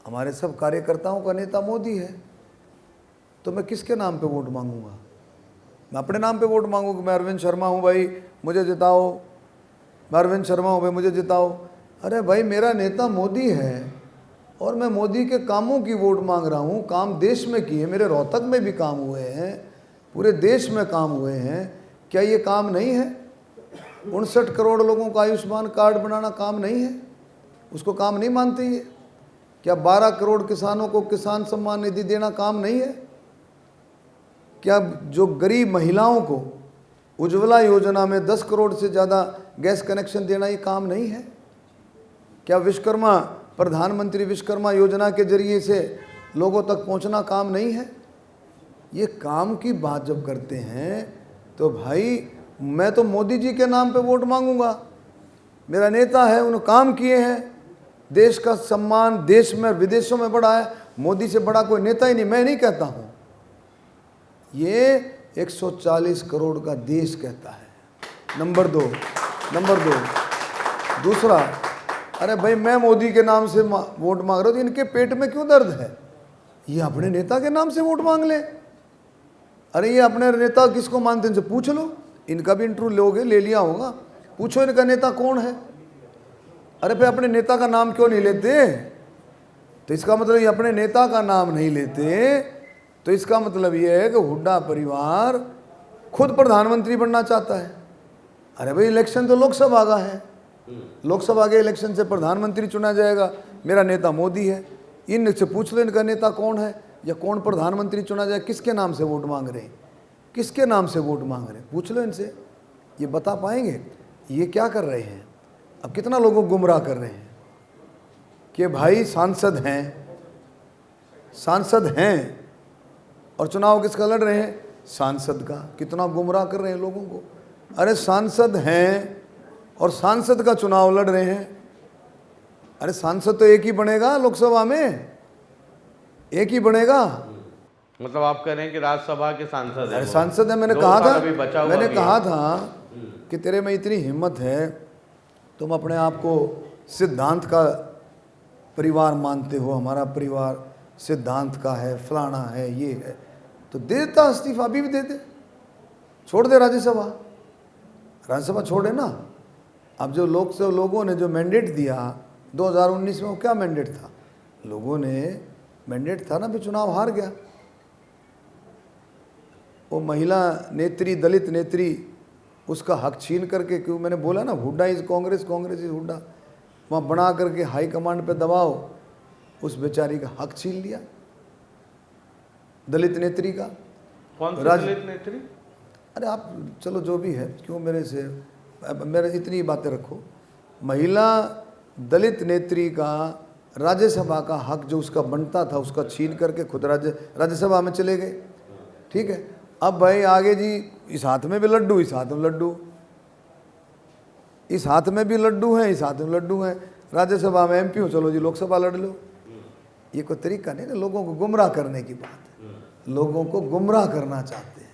हमारे सब कार्यकर्ताओं का नेता मोदी है, तो मैं किसके नाम पे वोट मांगूंगा? मैं अपने नाम पे वोट मांगू कि मैं अरविंद शर्मा हूँ भाई मुझे जिताओ, मैं अरविंद शर्मा हूँ भाई मुझे जिताओ। अरे भाई मेरा नेता मोदी है और मैं मोदी के कामों की वोट मांग रहा हूँ। काम देश में किए, मेरे रोहतक में भी काम हुए हैं, पूरे देश में काम हुए हैं। क्या ये काम नहीं है? 59 करोड़ लोगों का आयुष्मान कार्ड बनाना काम नहीं है? उसको काम नहीं मानते ये? क्या 12 करोड़ किसानों को किसान सम्मान निधि देना काम नहीं है? क्या जो गरीब महिलाओं को उज्ज्वला योजना में 10 करोड़ से ज़्यादा गैस कनेक्शन देना ये काम नहीं है? क्या विश्वकर्मा प्रधानमंत्री विश्वकर्मा योजना के जरिए से लोगों तक पहुंचना काम नहीं है? ये काम की बात जब करते हैं तो भाई मैं तो मोदी जी के नाम पे वोट मांगूंगा। मेरा नेता है, उन्होंने काम किए हैं, देश का सम्मान देश में विदेशों में बढ़ा है। मोदी से बड़ा कोई नेता ही नहीं, मैं नहीं कहता हूँ, ये 140 करोड़ का देश कहता है। नंबर दो दूसरा, अरे भाई मैं मोदी के नाम से वोट मांग रहा हूँ तो इनके पेट में क्यों दर्द है? ये अपने नेता के नाम से वोट मांग ले। अरे ये अपने नेता किसको मानते हैं इनसे पूछ लो, इनका भी इंटरव्यू लोगे, ले लिया होगा, पूछो इनका नेता कौन है। अरे भाई अपने नेता का नाम क्यों नहीं लेते? तो इसका मतलब ये अपने नेता का नाम नहीं लेते, तो इसका मतलब ये है कि हुड्डा परिवार खुद प्रधानमंत्री बनना चाहता है। अरे भाई इलेक्शन तो लोकसभा का है, लोकसभा के इलेक्शन से प्रधानमंत्री चुना जाएगा, मेरा नेता मोदी है। इनसे पूछ लो इनका नेता कौन है या कौन प्रधानमंत्री चुना जाए, किसके नाम से वोट मांग रहे हैं, किसके नाम से वोट मांग रहे हैं, पूछ लो इनसे, ये बता पाएंगे। ये क्या कर रहे हैं? अब कितना लोगों को गुमराह कर रहे हैं कि भाई सांसद हैं और चुनाव किसका लड़ रहे हैं? सांसद का। कितना गुमराह कर रहे हैं लोगों को। अरे सांसद हैं और सांसद का चुनाव लड़ रहे हैं। अरे सांसद तो एक ही बनेगा लोकसभा में, एक ही बनेगा। मतलब आप कह रहे हैं कि राज्यसभा के सांसद हैं? अरे सांसद है, मैंने कहा था कि तेरे में इतनी हिम्मत है, तुम अपने आप को सिद्धांत का परिवार मानते हो, हमारा परिवार सिद्धांत का है, फलाना है, ये है, तो देता इस्तीफा, अभी भी दे दे, छोड़ दे राज्यसभा छोड़े ना। अब जो लोगों ने जो मैंडेट दिया 2019 में, वो क्या मैंडेट था? लोगों ने मैंडेट था ना, फिर चुनाव हार गया। वो महिला नेत्री, दलित नेत्री, उसका हक छीन करके, क्यों मैंने बोला ना हुड्डा इज कांग्रेस, कांग्रेस इज हुड्डा, वहाँ बना करके हाई कमांड पे दबाओ, उस बेचारी का हक छीन लिया दलित नेत्री का। कौन सी दलित नेत्री? अरे आप चलो जो भी है, क्यों मेरे इतनी बातें रखो। महिला दलित नेत्री का राज्यसभा का हक जो उसका बनता था, उसका छीन करके खुद राज्यसभा में चले गए। ठीक है, अब भाई आगे जी, इस हाथ में भी लड्डू, इस हाथ में लड्डू, इस हाथ में भी लड्डू हैं, इस हाथ में लड्डू हैं। राज्यसभा में एमपी हो, चलो जी लोकसभा लड़ लो। ये कोई तरीका नहीं ना लोगों को गुमराह करने की बात है। लोगों को गुमराह करना चाहते हैं।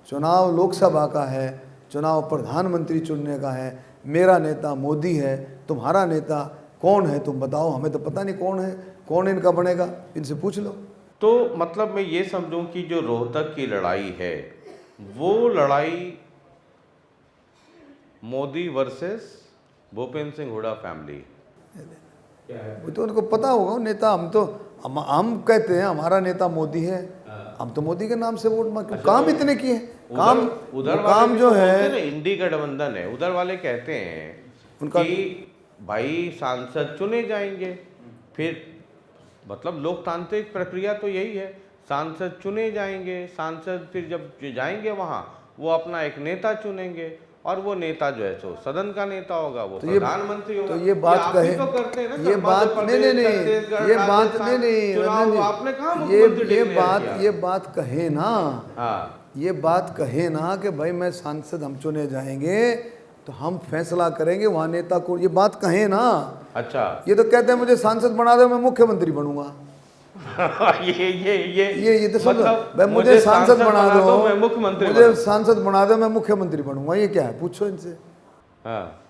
चुनाव लोकसभा का है, चुनाव प्रधानमंत्री चुनने का है। मेरा नेता मोदी है, तुम्हारा नेता कौन है तुम बताओ, हमें तो पता नहीं कौन है, कौन इनका बनेगा, इनसे पूछ लो। तो मतलब मैं ये समझूं कि जो रोहतक की लड़ाई है, वो लड़ाई मोदी वर्सेस भूपेंद्र सिंह हुड्डा फैमिली वो तो उनको पता होगा। नेता हम कहते हैं हमारा नेता मोदी है, हम तो मोदी के नाम से वोट मांगते हैं। काम इतने किए, काम जो है इंडी गठबंधन है, उधर वाले कहते हैं उनका कि भाई सांसद चुने जाएंगे, फिर मतलब लोकतांत्रिक प्रक्रिया तो यही है, सांसद चुने जाएंगे, सांसद फिर जब जाएंगे वहाँ वो अपना एक नेता चुनेंगे और वो नेता जो है सो सदन का नेता होगा, वो प्रधानमंत्री होगा। तो ये बात कहे, तो करते हैं ना, ये बात नहीं, ये बात कहे ना, हाँ ये बात कहे ना कि भाई मैं सांसद, हम चुने जाएंगे तो हम फैसला करेंगे वहाँ नेता को, ये बात कहे ना। अच्छा, ये तो कहते हैं मुझे सांसद बना दो, मैं मुख्यमंत्री बनूंगा। ये तो मतलब भाई मुझे सांसद बना दो, मैं मुख्यमंत्री, मुझे सांसद बना दो, मैं मुख्यमंत्री बनूंगा। ये क्या है, पूछो इनसे। हाँ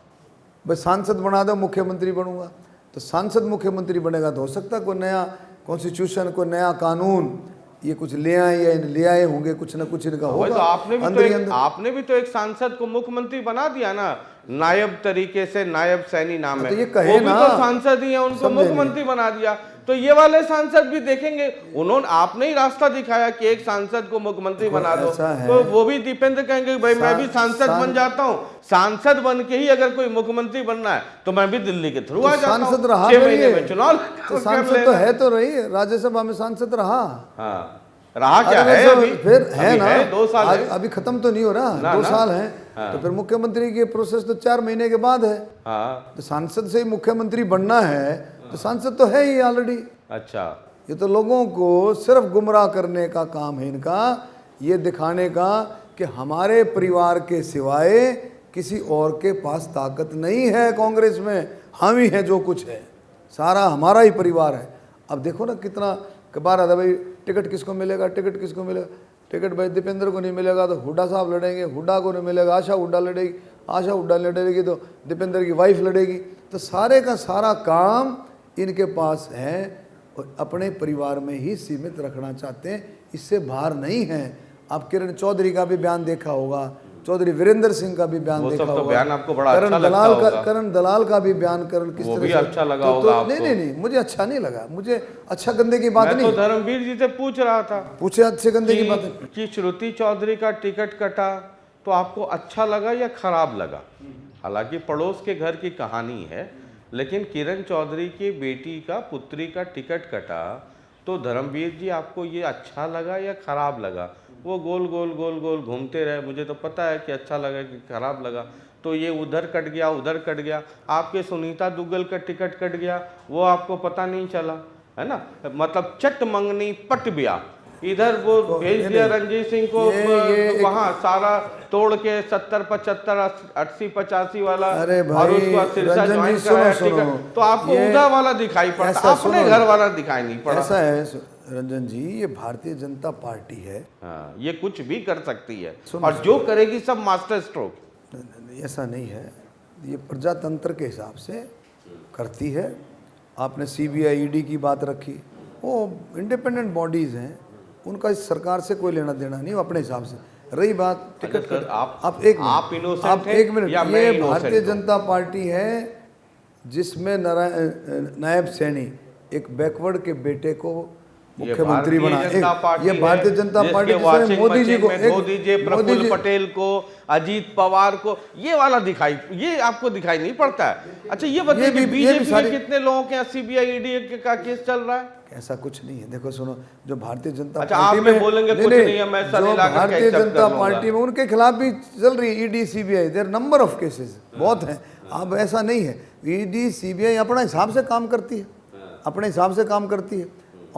भाई सांसद बना दो, मुख्यमंत्री बनूंगा। तो तो सांसद मुख्यमंत्री बनेगा तो हो सकता है कोई नया कॉन्स्टिट्यूशन, कोई नया कानून ये कुछ ले आए या ले आए होंगे, कुछ ना कुछ इनका होगा। तो अंदर आपने भी तो एक सांसद को मुख्यमंत्री बना दिया ना, नायब तरीके से, नायब सैनी नाम है, तो ये कहे वो भी ना, तो सांसद ही है, उनको मुख्यमंत्री बना दिया। तो ये वाले सांसद भी देखेंगे, उन्होंने आपने ही रास्ता दिखाया कि एक सांसद को मुख्यमंत्री बना दो, तो वो भी दीपेंद्र कहेंगे भाई मैं भी सांसद बन जाता हूँ। सांसद बन के ही अगर कोई मुख्यमंत्री बनना है तो मैं भी दिल्ली के थ्रू आ जाता हूँ, सांसद रहा 6 महीने में चुनाव। तो सांसद तो है, तो रही राज्यसभा में सांसद रहा। हाँ रहा क्या है अभी, फिर है ना, 2 साल है, अभी खत्म तो नहीं हो रहा, 2 साल है। तो फिर मुख्यमंत्री की प्रोसेस तो 4 महीने के बाद है। तो सांसद से ही मुख्यमंत्री बनना है तो सांसद तो है ही ऑलरेडी। अच्छा, ये तो लोगों को सिर्फ गुमराह करने का काम है इनका, ये दिखाने का कि हमारे परिवार के सिवाय किसी और के पास ताकत नहीं है कांग्रेस में, हम ही हैं जो कुछ है, सारा हमारा ही परिवार है। अब देखो ना कितना बार आता भाई टिकट किसको मिलेगा, टिकट किसको मिलेगा, टिकट भाई दीपेंद्र को नहीं मिलेगा तो हुड्डा साहब लड़ेंगे, हुड्डा को नहीं मिलेगा आशा हुड्डा लड़ेगी, आशा हुड्डा लड़ेगी तो दीपेंद्र की वाइफ लड़ेगी। तो सारे का सारा काम इनके पास है और अपने परिवार में ही सीमित रखना चाहते हैं, इससे बाहर नहीं है। आप किरण चौधरी का भी बयान देखा होगा, चौधरी वीरेंद्र सिंह का भी बयान देखा होगा, बयान आपको बड़ा अच्छा लगता होगा। करण दलाल का भी बयान, करण किस तरह से अच्छा लगा होगा आपको। नहीं मुझे अच्छा नहीं लगा, मुझे अच्छा गंदे की बात नहीं। मैं तो धर्मवीर जी से पूछ रहा था, पूछे अच्छे गंदे की बात कि श्रुति चौधरी का टिकट कटा तो आपको अच्छा लगा या खराब लगा? हालांकि पड़ोस के घर की कहानी है, लेकिन किरण चौधरी की बेटी का, पुत्री का टिकट कटा तो धर्मवीर जी आपको ये अच्छा लगा या खराब लगा? वो गोल गोल गोल गोल घूमते रहे, मुझे तो पता है कि अच्छा लगा कि खराब लगा। तो ये उधर कट गया, उधर कट गया, आपके सुनीता दुग्गल का टिकट कट गया, वो आपको पता नहीं चला, है ना? मतलब चट मंगनी पट गया, इधर वो भेज दिया रंजीत सिंह को, वहाँ सारा तोड़ के 70 75 80 85 वाला, और उसको सिरसा ज्वाइन कराया टिकट, तो आपको उधर वाला दिखाई पड़ता, अपने घर वाला दिखाई नहीं पड़ा। ऐसा है रंजन जी, ये भारतीय जनता पार्टी है, हाँ, ये कुछ भी कर सकती है और जो करेगी सब मास्टर स्ट्रोक। ऐसा नहीं है, ये प्रजातंत्र के हिसाब से करती है। आपने सीबीआई ईडी की बात रखी, वो इंडिपेंडेंट बॉडीज हैं, उनका इस सरकार से कोई लेना देना नहीं, वो अपने हिसाब से। रही बात टिकट कर, आप एक मिनट, ये भारतीय जनता पार्टी है जिसमें नायब सैनी एक बैकवर्ड के बेटे को मुख्यमंत्री बना, ये भारतीय जनता पार्टी जिसने मोदी जी को, प्रफुल्ल पटेल को, अजीत पवार को, ये वाला दिखाई, ये आपको दिखाई नहीं पड़ता है? अच्छा ये बताइए कि बीजेपी में कितने लोगों के सीबीआई ईडी का केस चल रहा है? ऐसा कुछ नहीं है। देखो सुनो, जो भारतीय जनता पार्टी में बोलेंगे कुछ नहीं है, मैं जो भारतीय जनता पार्टी में उनके खिलाफ भी चल रही है ED CBI, their number of cases बहुत हैं। अब ऐसा नहीं है, ईडी सीबीआई अपना हिसाब से काम करती है, अपने हिसाब से काम करती है।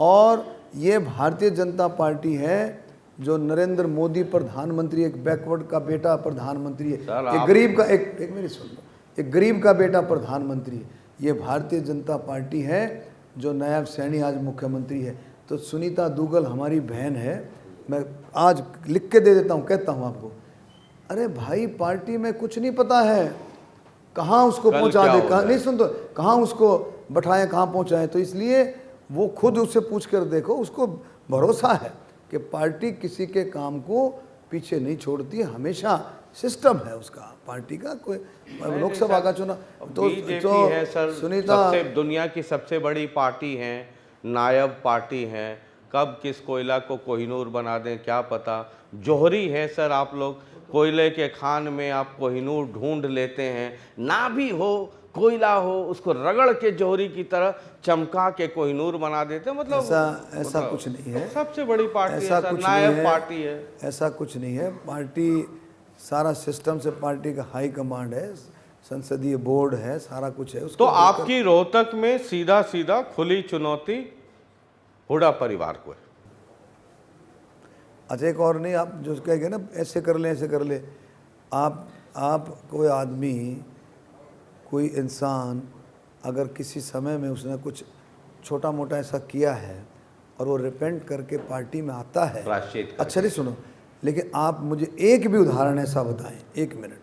और ये भारतीय जनता पार्टी है जो नरेंद्र मोदी प्रधानमंत्री, एक बैकवर्ड का बेटा प्रधानमंत्री है, एक गरीब का, एक मेरी सुन लो, एक गरीब का बेटा प्रधानमंत्री है। ये भारतीय जनता पार्टी है जो नायब सैनी आज मुख्यमंत्री है। तो सुनीता दुग्गल हमारी बहन है, मैं आज लिख के दे देता हूँ, कहता हूँ आपको, अरे भाई पार्टी में कुछ नहीं पता है, कहाँ उसको पहुँचा दे, कहाँ नहीं सुन, तो कहाँ उसको बैठाएं, कहाँ पहुँचाएं। तो इसलिए वो खुद उससे पूछ कर देखो, उसको भरोसा है कि पार्टी किसी के काम को पीछे नहीं छोड़ती है, हमेशा सिस्टम है उसका पार्टी का। कोई लोकसभा का चुनाव तो है सर, सुनीता दुनिया की सबसे बड़ी पार्टी है, नायब पार्टी है, कब किस कोयला को कोहिनूर बना दें क्या पता। जौहरी है सर, आप लोग कोयले के खान में आप कोहिनूर ढूंढ लेते हैं, ना भी हो कोयला हो उसको रगड़ के जौहरी की तरह चमका के कोहिनूर बना देते हैं। मतलब ऐसा कुछ नहीं है, सबसे बड़ी पार्टी है सर, नायब पार्टी है, ऐसा कुछ नहीं है। पार्टी सारा सिस्टम से, पार्टी का हाई कमांड है, संसदीय बोर्ड है, सारा कुछ है। तो आपकी रोहतक में सीधा सीधा खुली चुनौती हुड्डा परिवार को है। अच्छा एक और नहीं, आप जो कहेंगे ना ऐसे कर ले ऐसे कर ले, आप कोई आदमी, कोई इंसान अगर किसी समय में उसने कुछ छोटा मोटा ऐसा किया है और वो रिपेंट करके पार्टी में आता है, अच्छा नहीं सुनो, लेकिन आप मुझे एक भी उदाहरण ऐसा बताएं, 1 मिनट,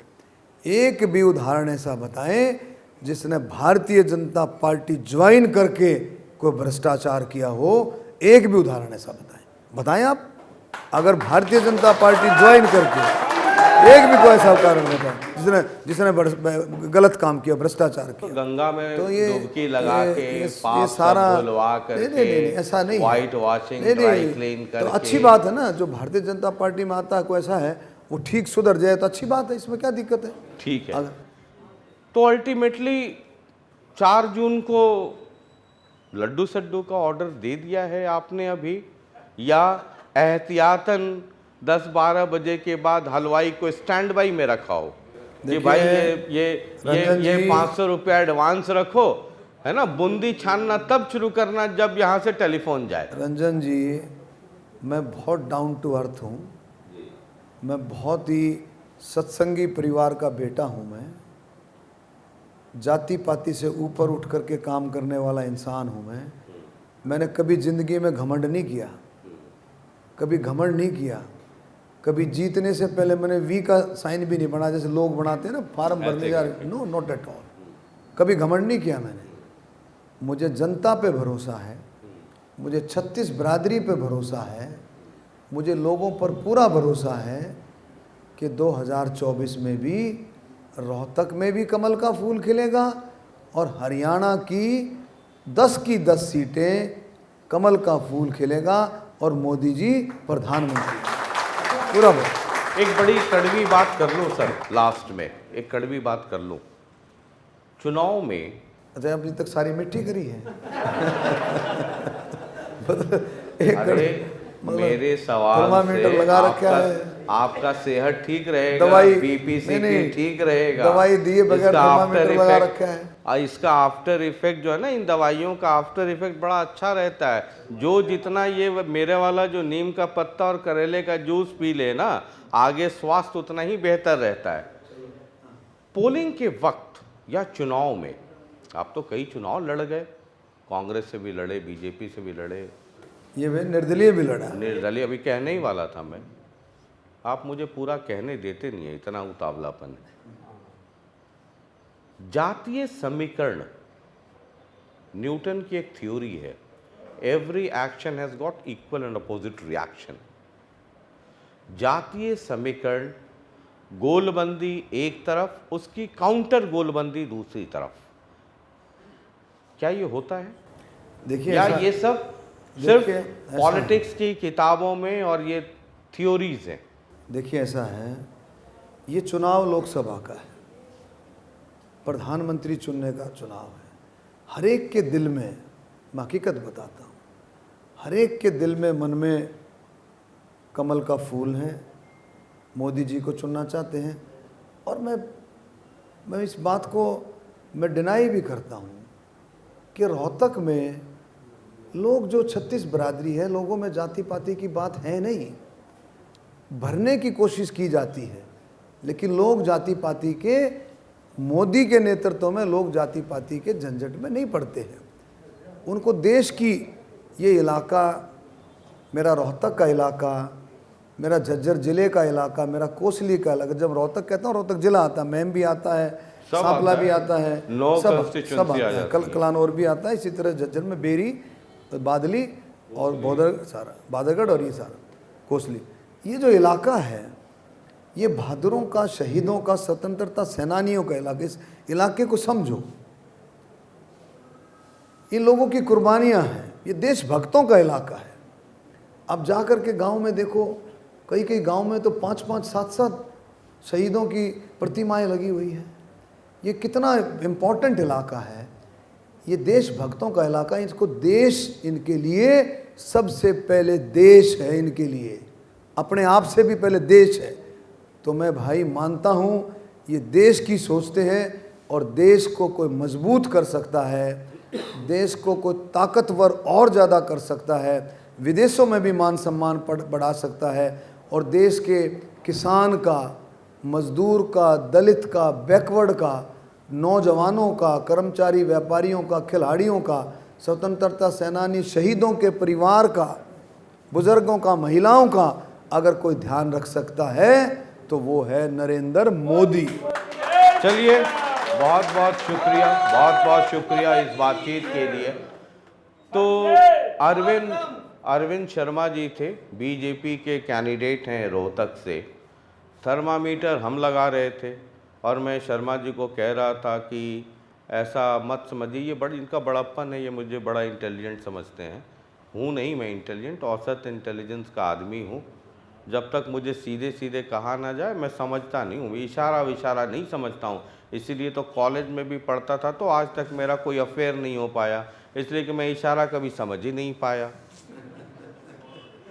एक भी उदाहरण ऐसा बताएं जिसने भारतीय जनता पार्टी ज्वाइन करके कोई भ्रष्टाचार किया हो, एक भी उदाहरण ऐसा बताएं आप। अगर भारतीय जनता पार्टी ज्वाइन करके एक भी कोई ऐसा कारण बताएं जिसने गलत काम किया, भ्रष्टाचार किया। गंगा में तो ये डुबकी लगा के ये पाप सारा सब धुलवा करके नहीं, ऐसा नहीं है। व्हाइट वॉशिंग, नहीं, ड्राई नहीं, क्लीन तो करके। अच्छी बात है ना, जो भारतीय जनता पार्टी में आता है कोई ऐसा है वो ठीक सुधर जाए तो अच्छी बात है, इसमें क्या दिक्कत है। ठीक है। अगर तो अल्टीमेटली 4 जून को लड्डू सड्डू का ऑर्डर दे दिया है आपने अभी, या एहतियातन 10-12 बजे के बाद हलवाई को स्टैंड बाई में रखा हो कि भाई ये 500 रुपया एडवांस रखो, है ना, बूंदी छानना तब शुरू करना जब यहाँ से टेलीफोन जाए। रंजन जी, मैं बहुत डाउन टू अर्थ हूँ, मैं बहुत ही सत्संगी परिवार का बेटा हूँ, मैं जाति पाति से ऊपर उठ करके काम करने वाला इंसान हूँ। मैंने कभी ज़िंदगी में घमंड नहीं किया, कभी घमंड नहीं किया, कभी जीतने से पहले मैंने वी का साइन भी नहीं बना जैसे लोग बनाते हैं ना, फार्म भरने जा रहे। नो, नॉट एट ऑल, कभी घमंड नहीं किया मैंने। मुझे जनता पे भरोसा है, मुझे 36 बिरादरी पे भरोसा है, मुझे लोगों पर पूरा भरोसा है कि 2024 में भी रोहतक में भी कमल का फूल खिलेगा और हरियाणा की 10 सीटें कमल का फूल खिलेगा और मोदी जी प्रधानमंत्री पूरा। एक बड़ी कड़वी बात कर लूँ सर, लास्ट में एक कड़वी बात कर लूँ। चुनाव में अच्छा, अभी तक सारी मिट्टी करी है। अरे मेरे सवाल थर्मामीटर से लगा रखा है, आपका सेहत ठीक रहेगा, दवाई बीपी नहीं, नहीं, ठीक रहेगा, दवाई दिए बगैर थर्मामीटर लगा रखा है। इसका आफ्टर इफेक्ट जो है ना, इन दवाइयों का आफ्टर इफेक्ट बड़ा अच्छा रहता है। जो जितना ये मेरे वाला जो नीम का पत्ता और करेले का जूस पी ले ना, आगे स्वास्थ्य उतना ही बेहतर रहता है। पोलिंग के वक्त या चुनाव में आप तो कई चुनाव लड़ गए, कांग्रेस से भी लड़े, बीजेपी से भी लड़े, ये वे निर्दलीय भी लड़ा। निर्दलीय अभी कहने ही वाला था मैं, आप मुझे पूरा कहने देते नहीं है, इतना उतावलापन है। जातीय समीकरण न्यूटन की एक थ्योरी है, every action has got equal and opposite reaction. जातीय समीकरण, गोलबंदी एक तरफ, उसकी काउंटर गोलबंदी दूसरी तरफ, क्या ये होता है? देखिए, या ये सब सिर्फ पॉलिटिक्स की किताबों में और ये थ्योरीज हैं? देखिए, ऐसा है, ये चुनाव लोकसभा का है, प्रधानमंत्री चुनने का चुनाव है। हर एक के दिल में, मैं हकीकत बताता हूँ, हर एक के दिल में, मन में कमल का फूल है, मोदी जी को चुनना चाहते हैं। और मैं इस बात को मैं डिनाई भी करता हूँ कि रोहतक में लोग जो 36 बिरादरी है, लोगों में जाति पाति की बात है नहीं, भरने की कोशिश की जाती है, लेकिन लोग जाति पाति के, मोदी के नेतृत्व में लोग जाति पाति के झंझट में नहीं पड़ते हैं। उनको देश की, ये इलाका, मेरा रोहतक का इलाका, मेरा झज्जर ज़िले का इलाका, मेरा कोसली का इलाका, जब रोहतक कहता हूँ रोहतक ज़िला आता है, मैम भी आता है, सांपला भी आता है, सब आता है, कलानौर भी आता है, इसी तरह झज्जर में बेरी, बादली और बौद्धर, सारा बादरगढ़ और ये सारा कोसली, ये जो इलाका है, ये बहादुरों का, शहीदों का, स्वतंत्रता सेनानियों का इलाका। इस इलाके को समझो, इन लोगों की कुर्बानियां हैं, ये देशभक्तों का इलाका है। अब जा कर के गांव में देखो, कई कई गांव में तो 5-5, 7-7 शहीदों की प्रतिमाएं लगी हुई हैं। ये कितना इम्पोर्टेंट इलाका है, ये देशभक्तों का इलाका है। इसको देश, इनके लिए सबसे पहले देश है, इनके लिए अपने आप से भी पहले देश है। तो मैं भाई मानता हूँ ये देश की सोचते हैं, और देश को कोई मजबूत कर सकता है, देश को कोई ताकतवर और ज़्यादा कर सकता है, विदेशों में भी मान सम्मान बढ़ा सकता है, और देश के किसान का, मजदूर का, दलित का, बैकवर्ड का, नौजवानों का, कर्मचारी, व्यापारियों का, खिलाड़ियों का, स्वतंत्रता सेनानी, शहीदों के परिवार का, बुजुर्गों का, महिलाओं का अगर कोई ध्यान रख सकता है तो वो है नरेंद्र मोदी। चलिए, बहुत बहुत शुक्रिया इस बातचीत के लिए। तो अरविंद शर्मा जी थे, बीजेपी के कैंडिडेट हैं रोहतक से। थर्मामीटर हम लगा रहे थे और मैं शर्मा जी को कह रहा था कि ऐसा मत समझिए, ये इनका बड़प्पन है, ये मुझे बड़ा इंटेलिजेंट समझते हैं। हूँ नहीं मैं इंटेलिजेंट, औसत इंटेलिजेंस का आदमी हूँ। जब तक मुझे सीधे सीधे कहा ना जाए मैं समझता नहीं हूँ, इशारा नहीं समझता हूँ। इसीलिए तो कॉलेज में भी पढ़ता था तो आज तक मेरा कोई अफेयर नहीं हो पाया, इसलिए कि मैं इशारा कभी समझ ही नहीं पाया।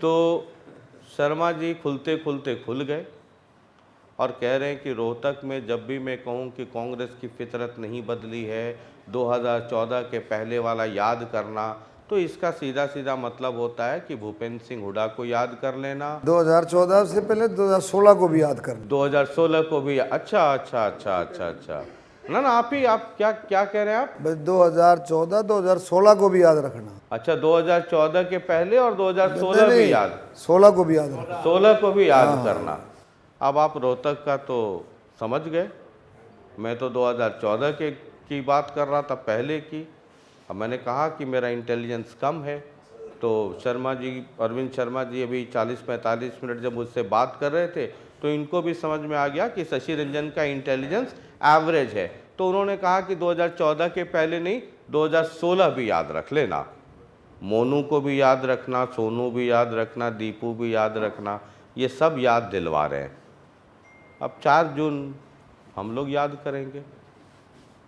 तो शर्मा जी खुलते खुलते खुल गए और कह रहे हैं कि रोहतक में जब भी मैं कहूं कि कांग्रेस की फितरत नहीं बदली है, 2014 के पहले वाला याद करना, तो इसका सीधा सीधा मतलब होता है कि भूपेंद्र सिंह हुड्डा को याद कर लेना, 2014 से पहले 2016 को भी याद करना, 2016 को भी। अच्छा। ना आप क्या कह रहे हैं आप? बस 2014 2016 को भी याद रखना। अच्छा, 2014 के पहले और 2016 भी याद, 16 को भी याद रखना, 16 को भी याद करना। अब आप रोहतक का तो समझ गए, मैं तो 2014 की बात कर रहा था, पहले की। अब मैंने कहा कि मेरा इंटेलिजेंस कम है, तो अरविंद शर्मा जी अभी 40-45 मिनट जब मुझसे बात कर रहे थे तो इनको भी समझ में आ गया कि शशि रंजन का इंटेलिजेंस एवरेज है। तो उन्होंने कहा कि 2014 के पहले नहीं, 2016 भी याद रख लेना, मोनू को भी याद रखना, सोनू भी याद रखना, दीपू भी याद रखना, ये सब याद दिलवा रहे हैं। अब 4 जून हम लोग याद करेंगे।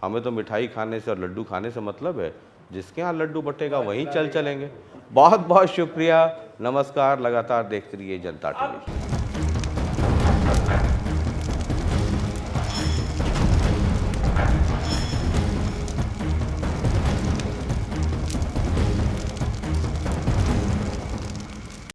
हमें तो मिठाई खाने से और लड्डू खाने से मतलब है, जिसके यहाँ लड्डू बटेगा वहीं चलेंगे। बहुत बहुत शुक्रिया, नमस्कार, लगातार देखते रहिए जनता टीवी।